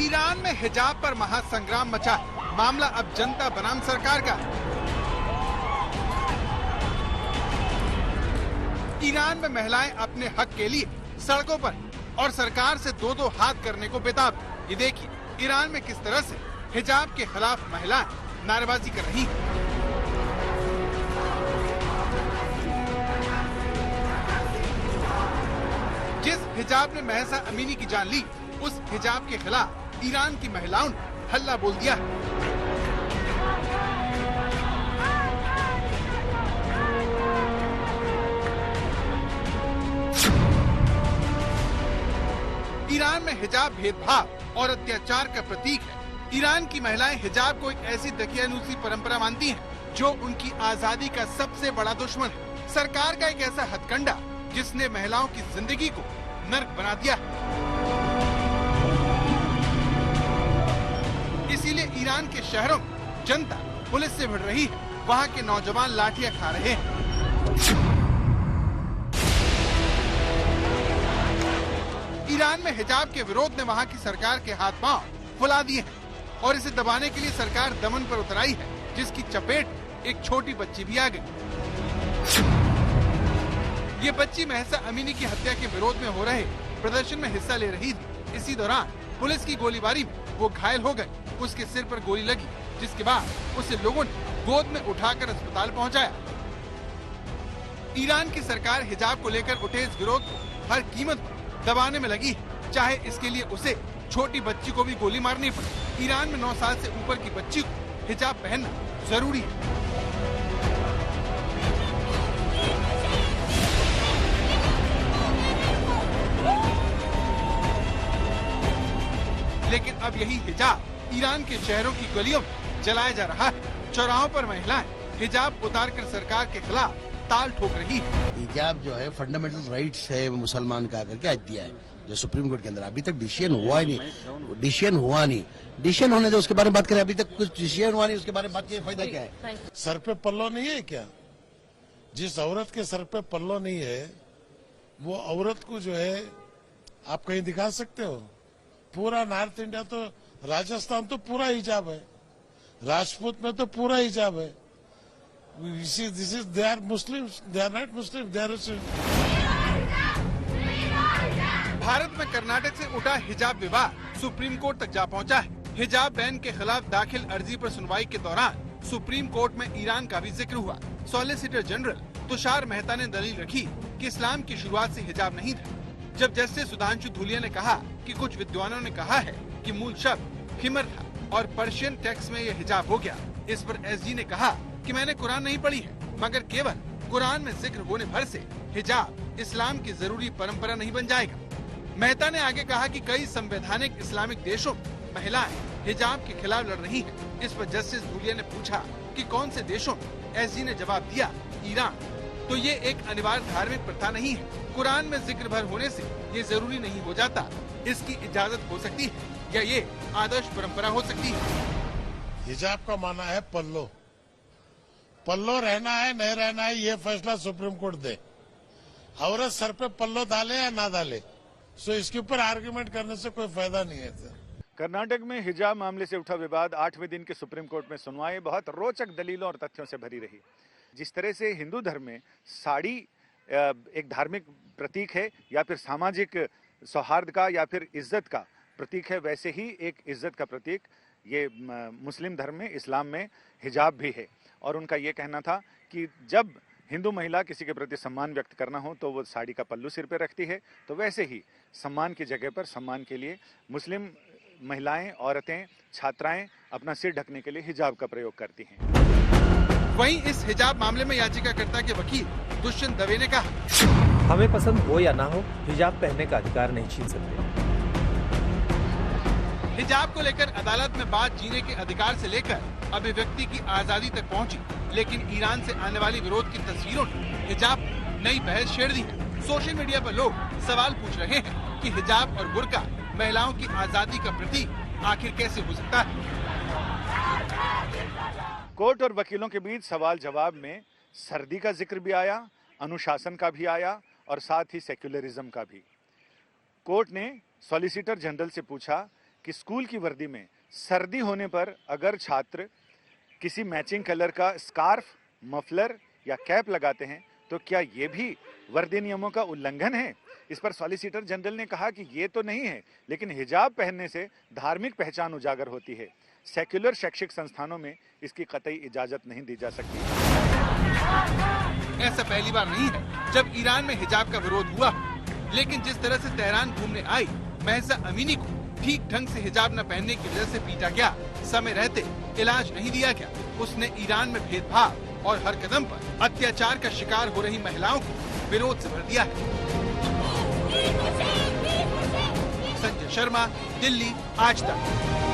Iran में हिजाब पर महासंग्राम मचा, मामला अब जनता बनाम सरकार का। ईरान में महिलाएं अपने हक के लिए सड़कों पर और सरकार से दो दो हाथ करने को बेताब। ये देखिए ईरान में किस तरह से हिजाब के खिलाफ महिलाएं नारेबाजी कर रही हैं। जिस हिजाब ने महसा अमीनी की जान ली, उस हिजाब के खिलाफ ईरान की महिलाओं ने हल्ला बोल दिया। ईरान में हिजाब भेदभाव और अत्याचार का प्रतीक है। ईरान की महिलाएं हिजाब को एक ऐसी दकियानूसी परंपरा मानती हैं जो उनकी आजादी का सबसे बड़ा दुश्मन है। सरकार का एक ऐसा हथकंडा जिसने महिलाओं की जिंदगी को नर्क बना दिया। इसीलिए ईरान के शहरों में जनता पुलिस से भिड़ रही है। वहाँ के नौजवान लाठियां खा रहे हैं। ईरान में हिजाब के विरोध ने वहाँ की सरकार के हाथ पांव फुला दिए हैं और इसे दबाने के लिए सरकार दमन पर उतर आई है, जिसकी चपेट एक छोटी बच्ची भी आ गई। ये बच्ची महसा अमीनी की हत्या के विरोध में हो रहे प्रदर्शन में हिस्सा ले रही थी। इसी दौरान पुलिस की गोलीबारी में वो घायल हो गई। उसके सिर पर गोली लगी, जिसके बाद उसे लोगों ने गोद में उठाकर अस्पताल पहुंचाया। ईरान की सरकार हिजाब को लेकर उठे इस विरोध को हर कीमत पर दबाने में लगी है, चाहे इसके लिए उसे छोटी बच्ची को भी गोली मारनी पड़े। ईरान में 9 साल से ऊपर की बच्ची को हिजाब पहनना जरूरी है। लेकिन अब यही हिजाब ईरान के शहरों की गलियों में जलाया जा रहा है। चौराहों पर महिलाएं हिजाब उतारकर सरकार के खिलाफ ताल ठोक रही है। हिजाब जो है फंडामेंटल राइट्स है मुसलमान का करके आज दिया है, जो सुप्रीम कोर्ट के अंदर अभी तक डिसीजन हुआ ही नहीं। डिसीजन होने दो, उसके बारे में बात करें। अभी तक कुछ डिसीजन हुआ नहीं, उसके बारे में बात किए फायदा क्या है? सर पे पल्लो नहीं है क्या? जिस औरत के सर पे पल्लो नहीं है वो औरत को जो है आप कहीं दिखा सकते हो? पूरा नॉर्थ इंडिया तो, राजस्थान तो पूरा हिजाब है, राजपूत में तो पूरा हिजाब है। They are Muslims, they are not Muslims, they are. Bharat में कर्नाटक से उठा हिजाब विवाद सुप्रीम कोर्ट तक जा पहुंचा है। हिजाब बैन के खिलाफ दाखिल अर्जी पर सुनवाई के दौरान सुप्रीम कोर्ट में ईरान का भी जिक्र हुआ। सॉलिसिटर जनरल तुषार मेहता ने दलील रखी कि इस्लाम की शुरुआत से हिजाब नहीं था। जब जस्टिस सुधांशु धूलिया ने कहा कि कुछ विद्वानों ने कहा है कि मूल शब्द खिमर था और पर्शियन टेक्स्ट में यह हिजाब हो गया। इस पर एसजी ने कहा कि मैंने कुरान नहीं पढ़ी है, मगर केवल कुरान में जिक्र होने भर से हिजाब इस्लाम की जरूरी परंपरा नहीं बन जाएगा। मेहता ने आगे कहा कि कई संवैधानिक इस्लामिक देशों में महिलाएं हिजाब के खिलाफ लड़ रही हैं। इस पर जस्टिस धूलिया ने पूछा कि कौन से देशों में? एसजी ने जवाब दिया, ईरान। तो ये एक अनिवार्य धार्मिक प्रथा नहीं है। कुरान में जिक्र भर होने से ये जरूरी नहीं हो जाता। इसकी इजाजत हो सकती है या ये आदर्श परंपरा हो सकती है। हिजाब का माना है पल्लो। पल्लो रहना है नहीं रहना है ये फैसला सुप्रीम कोर्ट दे। औरत सर पे पल्लो डाले या ना डाले, सो इसके ऊपर आर्ग्यूमेंट करने से कोई फायदा नहीं है। कर्नाटक में हिजाब मामले से उठा विवाद 8वें दिन के सुप्रीम कोर्ट में सुनवाई बहुत रोचक दलीलों और तथ्यों से भरी रही। जिस तरह से हिंदू धर्म में साड़ी एक धार्मिक प्रतीक है या फिर सामाजिक सौहार्द का या फिर इज्जत का प्रतीक है, वैसे ही एक इज्जत का प्रतीक ये मुस्लिम धर्म में, इस्लाम में हिजाब भी है। और उनका ये कहना था कि जब हिंदू महिला किसी के प्रति सम्मान व्यक्त करना हो तो वो साड़ी का पल्लू सिर पे रखती है, तो वैसे ही सम्मान की जगह पर सम्मान के लिए मुस्लिम महिलाएं, औरतें, छात्राएं अपना सिर ढकने के लिए हिजाब का प्रयोग करती हैं। वहीं इस हिजाब मामले में याचिकाकर्ता के वकील दुष्यंत दवे ने कहा, हमें पसंद हो या ना हो, हिजाब पहनने का अधिकार नहीं छीन सकते। हिजाब को लेकर अदालत में बात जीने के अधिकार से लेकर अभिव्यक्ति की आजादी तक पहुंची, लेकिन ईरान से आने वाली विरोध की तस्वीरों ने हिजाब नई बहस छेड़ दी है। सोशल मीडिया पर लोग सवाल पूछ रहे हैं कि हिजाब और बुर्का महिलाओं की आजादी का प्रतीक आखिर कैसे हो सकता है। कोर्ट और वकीलों के बीच सवाल जवाब में सर्दी का जिक्र भी आया, अनुशासन का भी आया और साथ ही सेक्युलरिज्म का भी। कोर्ट ने सॉलिसिटर जनरल से पूछा कि स्कूल की वर्दी में सर्दी होने पर अगर छात्र किसी मैचिंग कलर का स्कार्फ, मफलर या कैप लगाते हैं तो क्या ये भी वर्दी नियमों का उल्लंघन है? इस पर सॉलिसिटर जनरल ने कहा कि ये तो नहीं है, लेकिन हिजाब पहनने से धार्मिक पहचान उजागर होती है। सेक्युलर शैक्षिक संस्थानों में इसकी कतई इजाजत नहीं दी जा सकती। ऐसा पहली बार नहीं है जब ईरान में हिजाब का विरोध हुआ, लेकिन जिस तरह से तेहरान घूमने आई महसा अमीनी को ठीक ढंग से हिजाब न पहनने की वजह से पीटा गया, समय रहते इलाज नहीं दिया गया। उसने ईरान में भेदभाव और हर कदम पर अत्याचार का शिकार हो रही महिलाओं को विरोध से भर दिया है। संजय शर्मा, दिल्ली, आज तक।